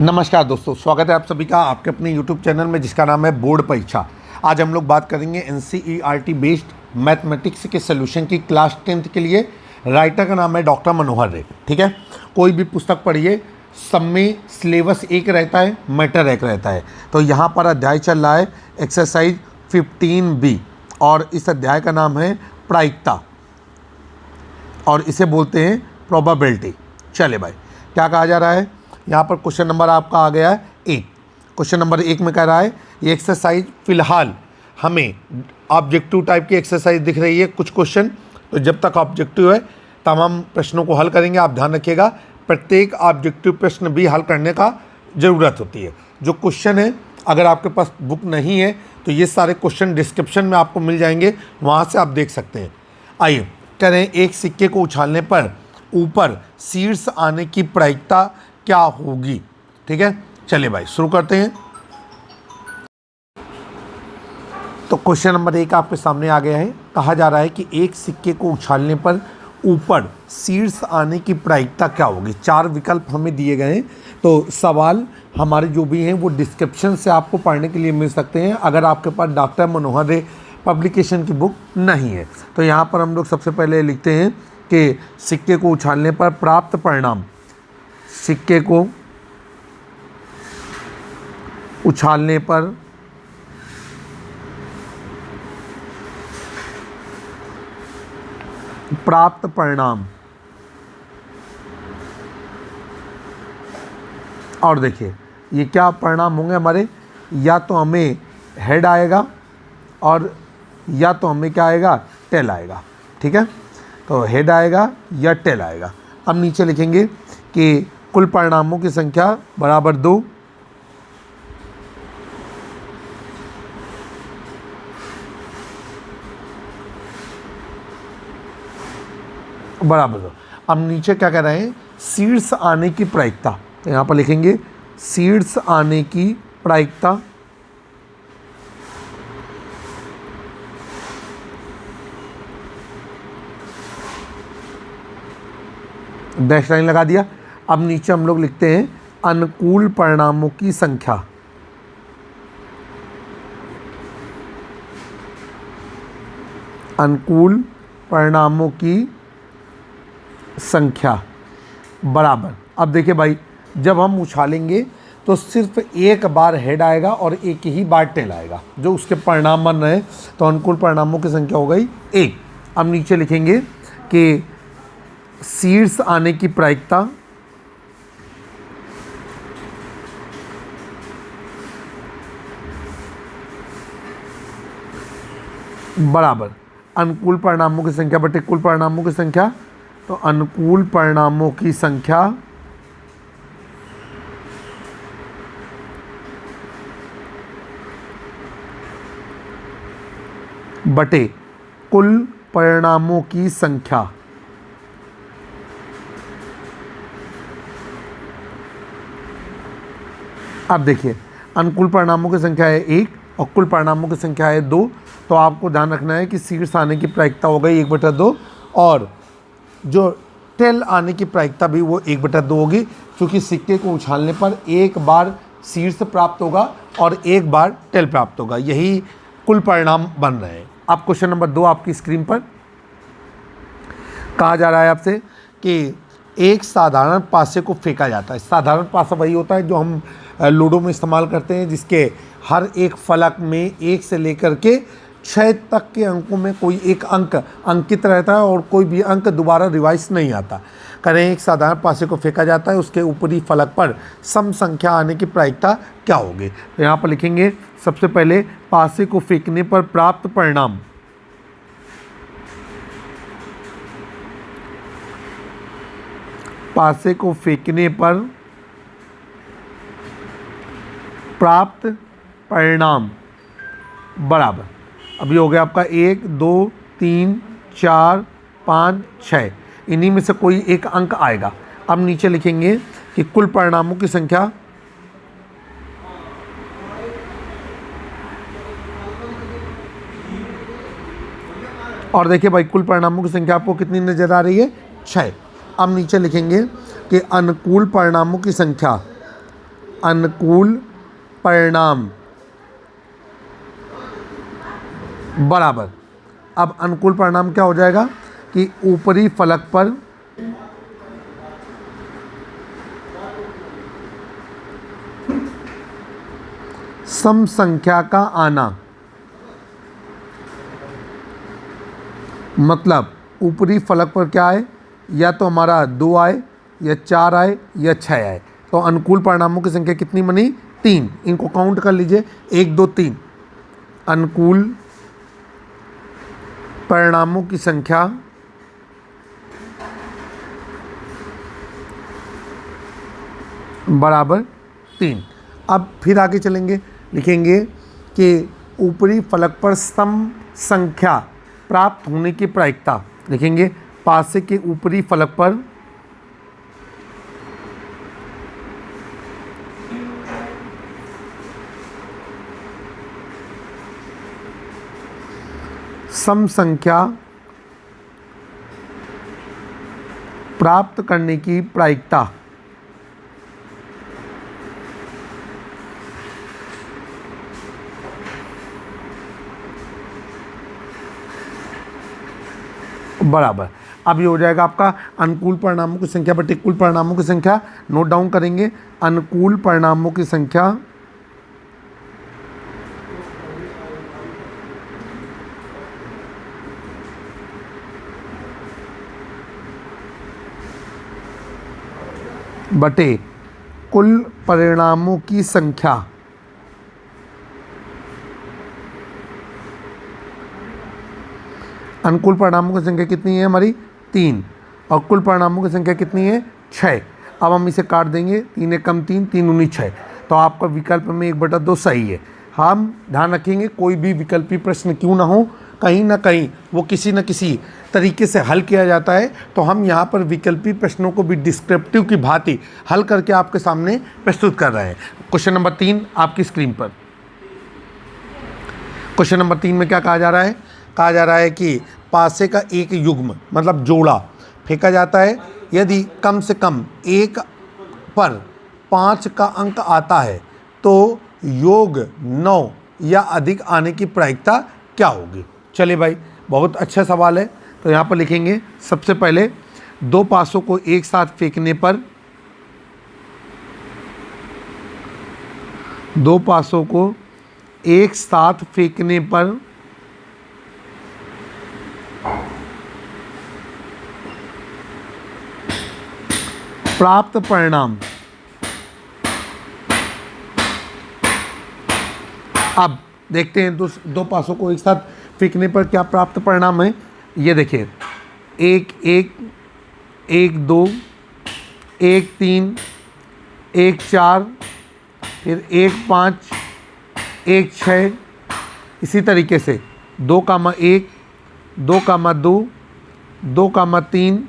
नमस्कार दोस्तों, स्वागत है आप सभी का आपके अपने YouTube चैनल में जिसका नाम है बोर्ड परीक्षा। आज हम लोग बात करेंगे NCERT बेस्ड मैथमेटिक्स के सोल्यूशन की क्लास 10th के लिए। राइटर का नाम है डॉक्टर मनोहर रे। ठीक है, कोई भी पुस्तक पढ़िए, सब में सिलेबस एक रहता है, मैटर एक रहता है। तो यहाँ पर अध्याय चल रहा है एक्सरसाइज 15B और इस अध्याय का नाम है प्रायिकता और इसे बोलते हैं प्रोबेबिलिटी। चले भाई, क्या कहा जा रहा है यहाँ पर? क्वेश्चन नंबर आपका आ गया है 1। क्वेश्चन नंबर 1 में कह रहा है ये एक्सरसाइज फ़िलहाल हमें ऑब्जेक्टिव टाइप की एक्सरसाइज दिख रही है कुछ क्वेश्चन। तो जब तक ऑब्जेक्टिव है तमाम प्रश्नों को हल करेंगे। आप ध्यान रखिएगा, प्रत्येक ऑब्जेक्टिव प्रश्न भी हल करने का ज़रूरत होती है। जो क्वेश्चन है, अगर आपके पास बुक नहीं है तो ये सारे क्वेश्चन डिस्क्रिप्शन में आपको मिल जाएंगे, वहाँ से आप देख सकते हैं। आइए, कह रहे हैं एक सिक्के को उछालने पर ऊपर शीर्ष आने की प्रायिकता क्या होगी। ठीक है, चलिए भाई शुरू करते हैं। तो क्वेश्चन नंबर 1 आपके सामने आ गया है। कहा जा रहा है कि एक सिक्के को उछालने पर ऊपर शीर्ष आने की प्रायिकता क्या होगी। 4 विकल्प हमें दिए गए हैं। तो सवाल हमारे जो भी हैं वो डिस्क्रिप्शन से आपको पढ़ने के लिए मिल सकते हैं, अगर आपके पास डॉक्टर मनोहर रे पब्लिकेशन की बुक नहीं है। तो यहाँ पर हम लोग सबसे पहले लिखते हैं कि सिक्के को उछालने पर प्राप्त परिणाम, सिक्के को उछालने पर प्राप्त परिणाम। और देखिए ये क्या परिणाम होंगे हमारे, या तो हमें हेड आएगा और या तो हमें क्या आएगा, टेल आएगा। ठीक है, तो हेड आएगा या टेल आएगा। अब नीचे लिखेंगे कि कुल परिणामों की संख्या बराबर 2, बराबर 2। अब नीचे क्या कह रहे हैं, शीर्ष आने की प्रायिकता। तो यहाँ पर लिखेंगे शीर्ष आने की प्रायिकता डैश लाइन लगा दिया। अब नीचे हम लोग लिखते हैं अनुकूल परिणामों की संख्या। अनुकूल परिणामों की संख्या बराबर। अब देखिए भाई, जब हम उछालेंगे तो सिर्फ एक बार हेड आएगा और एक ही बार टेल आएगा, जो उसके परिणाम बन रहे हैं। तो अनुकूल परिणामों की संख्या हो गई 1। अब नीचे लिखेंगे कि शीर्ष आने की प्रायिकता बराबर अनुकूल परिणामों की संख्या बटे कुल परिणामों की संख्या। तो अनुकूल परिणामों की संख्या बटे कुल परिणामों की संख्या। अब देखिए, अनुकूल परिणामों की संख्या है 1 और कुल परिणामों की संख्या है 2। तो आपको ध्यान रखना है कि शीर्ष आने की प्रायिकता हो गई 1/2 और जो टेल आने की प्रायिकता भी वो 1/2 होगी, क्योंकि सिक्के को उछालने पर एक बार शीर्ष प्राप्त होगा और एक बार टेल प्राप्त होगा। यही कुल परिणाम बन रहे हैं। अब क्वेश्चन नंबर 2 आपकी स्क्रीन पर कहा जा रहा है आपसे कि एक साधारण पासे को फेंका जाता है। साधारण पासा वही होता है जो हम लूडो में इस्तेमाल करते हैं, जिसके हर एक फलक में 1 से लेकर के 6 तक के अंकों में कोई एक अंक अंकित रहता है और कोई भी अंक दोबारा रिवाइज नहीं आता। करें एक साधारण पासे को फेंका जाता है, उसके ऊपरी फलक पर सम संख्या आने की प्रायिकता क्या होगी। तो यहाँ पर लिखेंगे सबसे पहले पासे को फेंकने पर प्राप्त परिणाम। पासे को फेंकने पर प्राप्त परिणाम बराबर, अभी हो गया आपका 1 2 3 4 5 6, इन्हीं में से कोई एक अंक आएगा। अब नीचे लिखेंगे कि कुल परिणामों की संख्या और देखिए भाई, कुल परिणामों की संख्या आपको कितनी नज़र आ रही है? 6। अब नीचे लिखेंगे कि अनुकूल परिणामों की संख्या अनुकूल परिणाम बराबर, अब अनुकूल परिणाम क्या हो जाएगा कि ऊपरी फलक पर सम संख्या का आना, मतलब ऊपरी फलक पर क्या आए, या तो हमारा 2 आए या 4 आए या 6 आए। तो अनुकूल परिणामों की संख्या कितनी बनी? 3। इनको काउंट कर लीजिए, 1 2 3। अनुकूल परिणामों की संख्या बराबर 3। अब फिर आगे चलेंगे, लिखेंगे कि ऊपरी फलक पर सम संख्या प्राप्त होने की प्रायिकता, लिखेंगे पासे के ऊपरी फलक पर सम संख्या प्राप्त करने की प्रायिकता बराबर, अब ये हो जाएगा आपका अनुकूल परिणामों की संख्या बटे कुल परिणामों की संख्या। नोट डाउन करेंगे, अनुकूल परिणामों की संख्या बटे कुल परिणामों की संख्या। अनुकूल परिणामों की संख्या कितनी है हमारी? 3, और कुल परिणामों की संख्या कितनी है? 6। अब हम इसे काट देंगे, 3 एकम 3, 3 दूनी 6, तो आपका विकल्प में 1/2 सही है। हम ध्यान रखेंगे कोई भी विकल्पी प्रश्न क्यों ना हो, कहीं ना कहीं वो किसी न किसी तरीके से हल किया जाता है, तो हम यहाँ पर विकल्पी प्रश्नों को भी डिस्क्रिप्टिव की भांति हल करके आपके सामने प्रस्तुत कर रहे हैं। क्वेश्चन नंबर 3 आपकी स्क्रीन पर। क्वेश्चन नंबर 3 में क्या कहा जा रहा है? कहा जा रहा है कि पासे का एक युग्म मतलब जोड़ा फेंका जाता है, यदि कम से कम 1 पर 5 का अंक आता है तो योग 9 या अधिक आने की प्रायिकता क्या होगी? चलिए भाई, बहुत अच्छा सवाल है। तो यहाँ पर लिखेंगे, सबसे पहले 2 पासों को एक साथ फेंकने पर, 2 पासों को एक साथ फेंकने पर प्राप्त परिणाम। अब देखते हैं 2 पासों को एक साथ फेंकने पर क्या प्राप्त परिणाम है। ये देखिए, 1 1 1 2 1 3 1 4, फिर 1 5 1 6, इसी तरीके से 2,1 2,2 2,3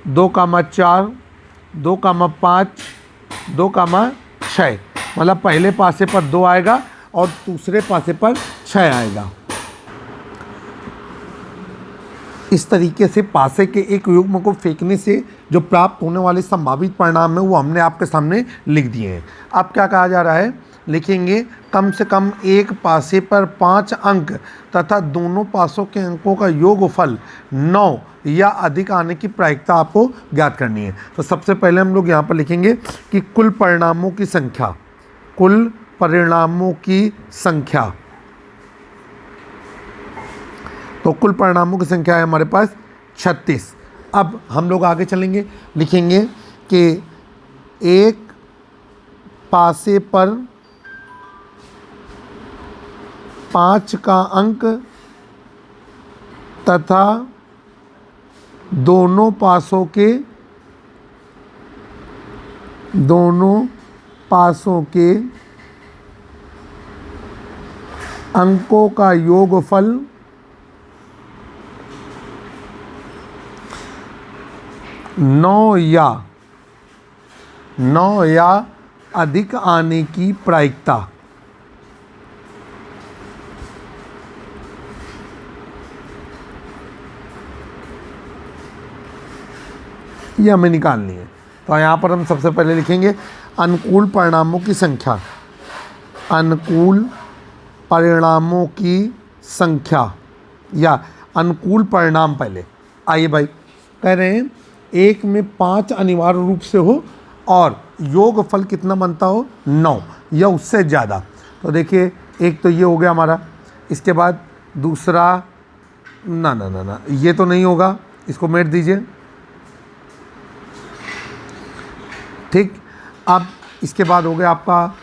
2,4 2,5 2,6, मतलब पहले पासे पर 2 आएगा और दूसरे पासे पर 6 आएगा। इस तरीके से पासे के एक युग्म को फेंकने से जो प्राप्त होने वाले संभावित परिणाम है वो हमने आपके सामने लिख दिए हैं। अब क्या कहा जा रहा है, लिखेंगे कम से कम एक पासे पर 5 अंक तथा दोनों पासों के अंकों का योगफल 9 या अधिक आने की प्रायिकता आपको ज्ञात करनी है। तो सबसे पहले हम लोग यहाँ पर लिखेंगे कि कुल परिणामों की संख्या, कुल परिणामों की संख्या। तो कुल परिणामों की संख्या है हमारे पास 36। अब हम लोग आगे चलेंगे, लिखेंगे कि एक पासे पर 5 का अंक तथा दोनों पासों के अंकों का योगफल 9 या अधिक आने की प्रायिकता। ये हमें निकालनी है। तो यहाँ पर हम सबसे पहले लिखेंगे अनुकूल परिणामों की संख्या, अनुकूल परिणामों की संख्या या अनुकूल परिणाम पहले। आइए भाई, कह रहे हैं एक में 5 अनिवार्य रूप से हो और योगफल कितना बनता हो 9 या उससे ज़्यादा। तो देखिए एक तो ये हो गया हमारा, इसके बाद दूसरा ना ना ना ना ये तो नहीं होगा, इसको मेट दीजिए। ठीक, अब इसके बाद हो गया आपका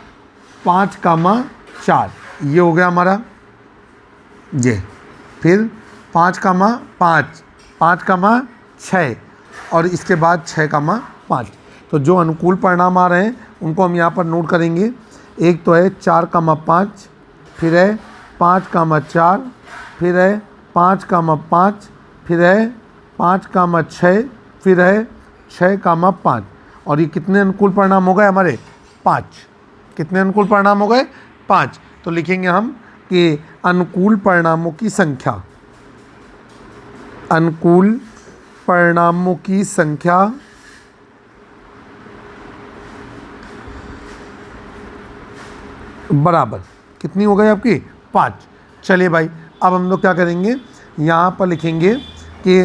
5,4, ये हो गया हमारा ये, फिर 5,5, 5,6 और इसके बाद 6,5। तो जो अनुकूल परिणाम आ रहे हैं उनको हम यहाँ पर नोट करेंगे। एक तो है 4,5, फिर है 5,4, फिर है 5,5, फिर है 5,6, फिर है 6,5। और ये कितने अनुकूल परिणाम हो गए हमारे 5। कितने अनुकूल परिणाम हो गए 5। तो लिखेंगे हम कि अनुकूल परिणामों की संख्या, अनुकूल परिणामों की संख्या बराबर कितनी हो गई आपकी 5। चलिए भाई, अब हम लोग क्या करेंगे, यहाँ पर लिखेंगे कि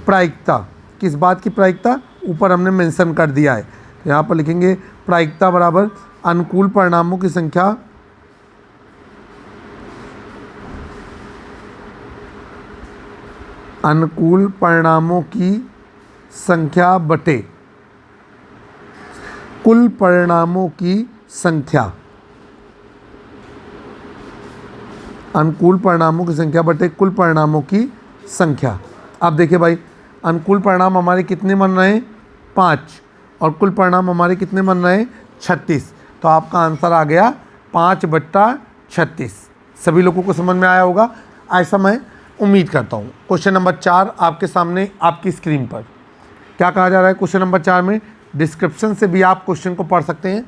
प्रायिकता, किस बात की प्रायिकता, ऊपर हमने मेंशन कर दिया है। तो यहाँ पर लिखेंगे प्रायिकता बराबर अनुकूल परिणामों की संख्या अनुकूल परिणामों की संख्या बटे कुल परिणामों की संख्या, अनुकूल परिणामों की संख्या बटे कुल परिणामों की संख्या। अब देखिए भाई, अनुकूल परिणाम हमारे कितने बन रहे हैं 5 और कुल परिणाम हमारे कितने बन रहे हैं 36। तो आपका आंसर आ गया 5/36। सभी लोगों को समझ में आया होगा, ऐसा मैं उम्मीद करता हूँ। क्वेश्चन नंबर 4 आपके सामने आपकी स्क्रीन पर क्या कहा जा रहा है। क्वेश्चन नंबर 4 में डिस्क्रिप्शन से भी आप क्वेश्चन को पढ़ सकते हैं।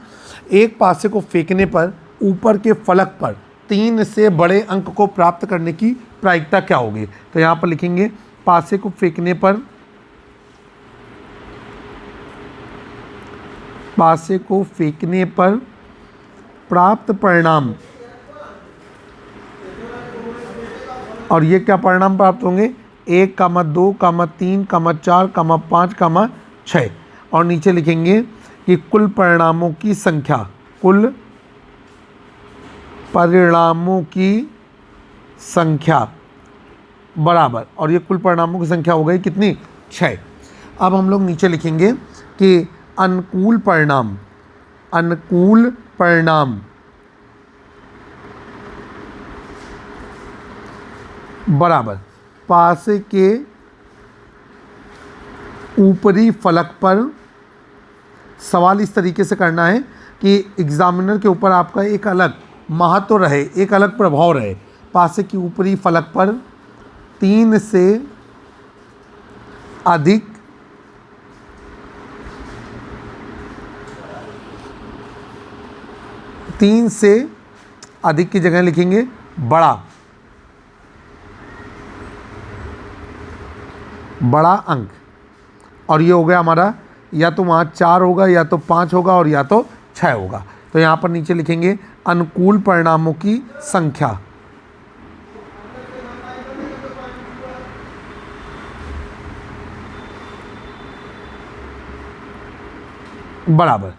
एक पासे को फेंकने पर ऊपर के फलक पर 3 से बड़े अंक को प्राप्त करने की प्रायिकता क्या होगी। तो यहाँ पर लिखेंगे पासे को फेंकने पर, पासे को फेंकने पर प्राप्त परिणाम, और ये क्या परिणाम प्राप्त होंगे 1, 2, 3, 4, 5, 6। और नीचे लिखेंगे कि कुल परिणामों की संख्या, कुल परिणामों की संख्या बराबर, और ये कुल परिणामों की संख्या हो गई कितनी 6। अब हम लोग नीचे लिखेंगे कि अनुकूल परिणाम, अनुकूल परिणाम बराबर पासे के ऊपरी फलक पर, सवाल इस तरीके से करना है कि एग्जामिनर के ऊपर आपका एक अलग महत्व रहे, एक अलग प्रभाव रहे। पासे के ऊपरी फलक पर 3 से अधिक की जगह लिखेंगे बड़ा अंक, और ये हो गया हमारा, या तो वहाँ 4 होगा, या तो 5 होगा, और या तो 6 होगा। तो यहाँ पर नीचे लिखेंगे अनुकूल परिणामों की संख्या बराबर,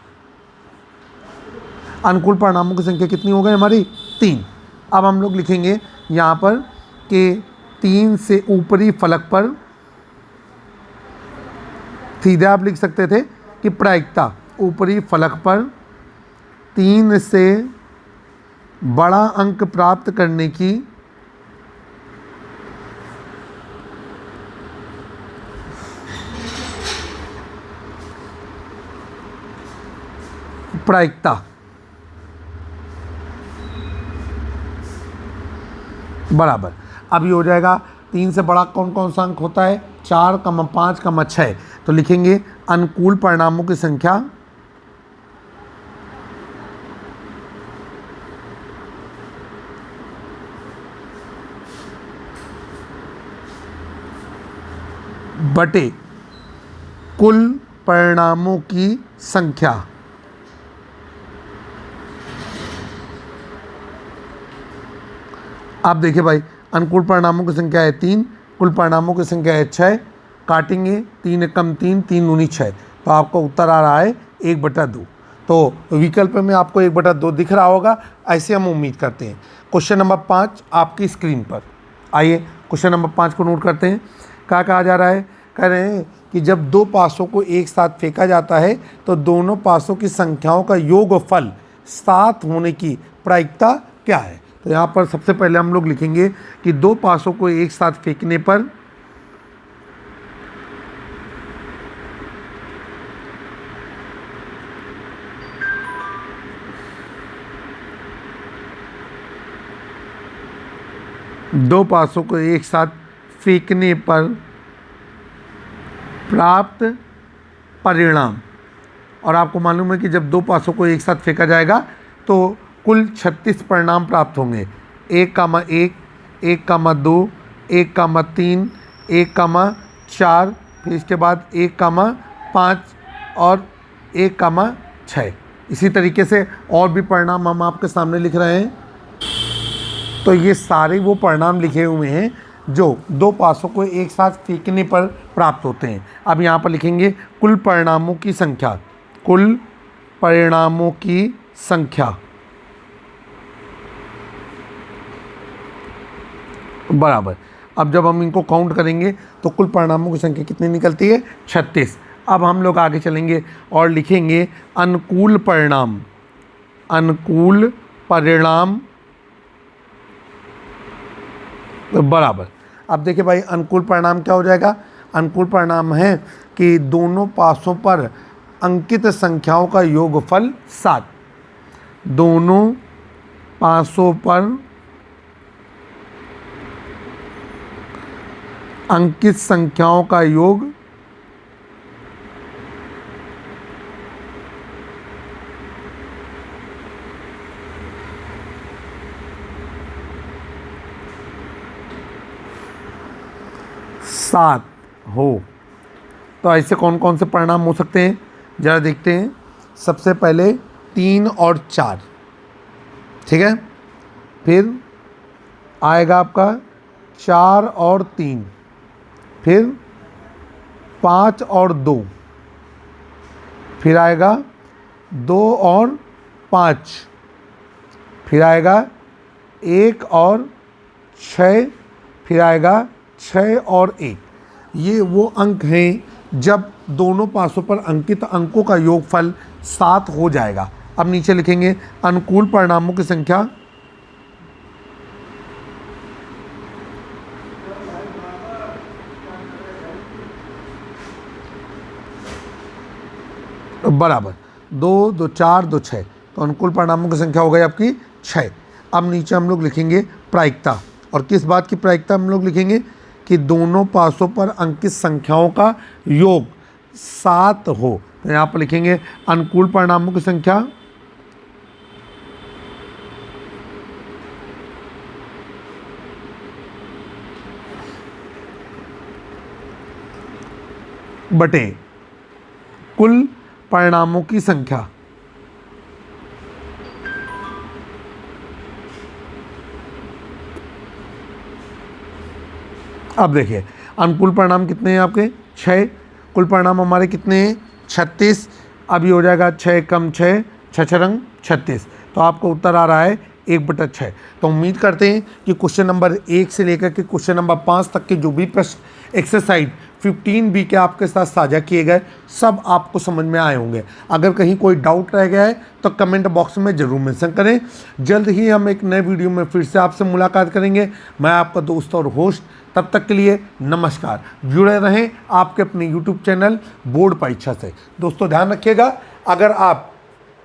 अनुकूल परिणामों की संख्या कितनी हो गई हमारी 3। अब हम लोग लिखेंगे यहाँ पर कि 3 से ऊपरी फलक पर, सीधे आप लिख सकते थे कि प्रायिकता ऊपरी फलक पर 3 से बड़ा अंक प्राप्त करने की प्रायिकता बराबर, अब ये हो जाएगा 3 से बड़ा कौन कौन सा अंक होता है 4, 5, 6। तो लिखेंगे अनुकूल परिणामों की संख्या बटे कुल परिणामों की संख्या। आप देखिए भाई, अनुकूल परिणामों की संख्या है 3, कुल परिणामों की संख्या है 6। काटेंगे 3 एकम 3, 3 दूनी 6, तो आपका उत्तर आ रहा है 1/2। तो विकल्प में आपको 1/2 दिख रहा होगा, ऐसे हम उम्मीद करते हैं। क्वेश्चन नंबर 5 आपकी स्क्रीन पर। आइए क्वेश्चन नंबर 5 को नोट करते हैं। क्या कहा जा रहा है? कह रहे हैं कि जब दो पासों को एक साथ फेंका जाता है तो दोनों पासों की संख्याओं का योगफल 7 होने की प्रायिकता क्या है? तो यहाँ पर सबसे पहले हम लोग लिखेंगे कि दो पासों को एक साथ फेंकने पर दो पासों को एक साथ फेंकने पर प्राप्त परिणाम, और आपको मालूम है कि जब दो पासों को एक साथ फेंका जाएगा तो कुल 36 परिणाम प्राप्त होंगे। 1,1, 1,2, 1,3, 1,4, फिर इसके बाद 1,5 और 1,6। इसी तरीके से और भी परिणाम हम आपके सामने लिख रहे हैं। तो ये सारे वो परिणाम लिखे हुए हैं जो दो पासों को एक साथ फेंकने पर प्राप्त होते हैं। अब यहाँ पर लिखेंगे कुल परिणामों की संख्या। कुल परिणामों की संख्या बराबर, अब जब हम इनको काउंट करेंगे तो कुल परिणामों की संख्या कितनी निकलती है? 36। अब हम लोग आगे चलेंगे और लिखेंगे अनुकूल परिणाम। अनुकूल परिणाम बराबर, अब देखिए भाई, अनुकूल परिणाम क्या हो जाएगा? अनुकूल परिणाम है कि दोनों पासों पर अंकित संख्याओं का योगफल 7। दोनों पासों पर अंकित संख्याओं का योग सात हो। तो ऐसे कौन कौन से परिणाम हो सकते हैं, ज़रा देखते हैं। सबसे पहले 3 और 4, ठीक है। फिर आएगा आपका 4 और 3, फिर 5 और 2, फिर आएगा 2 और 5, फिर आएगा 1 और 6, फिर आएगा 6 और 1। ये वो अंक हैं जब दोनों पासों पर अंकित अंकों का योगफल 7 हो जाएगा। अब नीचे लिखेंगे अनुकूल परिणामों की संख्या। बराबर 2, 2, 4, 2, 6, तो अनुकूल परिणामों की संख्या हो गई आपकी 6। अब नीचे हम लोग लिखेंगे प्रायिकता, और किस बात की प्रायिकता हम लोग लिखेंगे कि दोनों पासों पर अंकित संख्याओं का योग 7 हो। तो यहाँ पर लिखेंगे अनुकूल परिणामों की संख्या बटे कुल परिणामों की संख्या। अब देखिए अनुकूल परिणाम कितने हैं आपके? 6। कुल परिणाम हमारे कितने हैं? 36। अब ये हो जाएगा 6 कम 6, 6 रंग 36। तो आपको उत्तर आ रहा है 1/6। तो उम्मीद करते हैं कि क्वेश्चन नंबर 1 से लेकर के क्वेश्चन नंबर 5 तक के जो भी प्रश्न एक्सरसाइज 15B के आपके साथ साझा किए गए सब आपको समझ में आए होंगे। अगर कहीं कोई डाउट रह गया है तो कमेंट बॉक्स में ज़रूर मेंशन करें। जल्द ही हम एक नए वीडियो में फिर से आपसे मुलाकात करेंगे। मैं आपका दोस्त और होस्ट, तब तक के लिए नमस्कार। जुड़े रहें आपके अपने यूट्यूब चैनल बोर्ड परीक्षा से। दोस्तों ध्यान रखिएगा, अगर आप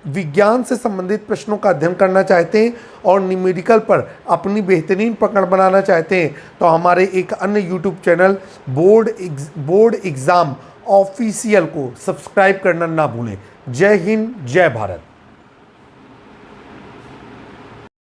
विज्ञान से संबंधित प्रश्नों का अध्ययन करना चाहते हैं और न्यूमेरिकल पर अपनी बेहतरीन पकड़ बनाना चाहते हैं तो हमारे एक अन्य YouTube channel board exam official को सब्सक्राइब करना ना भूलें। जय हिंद, जय भारत।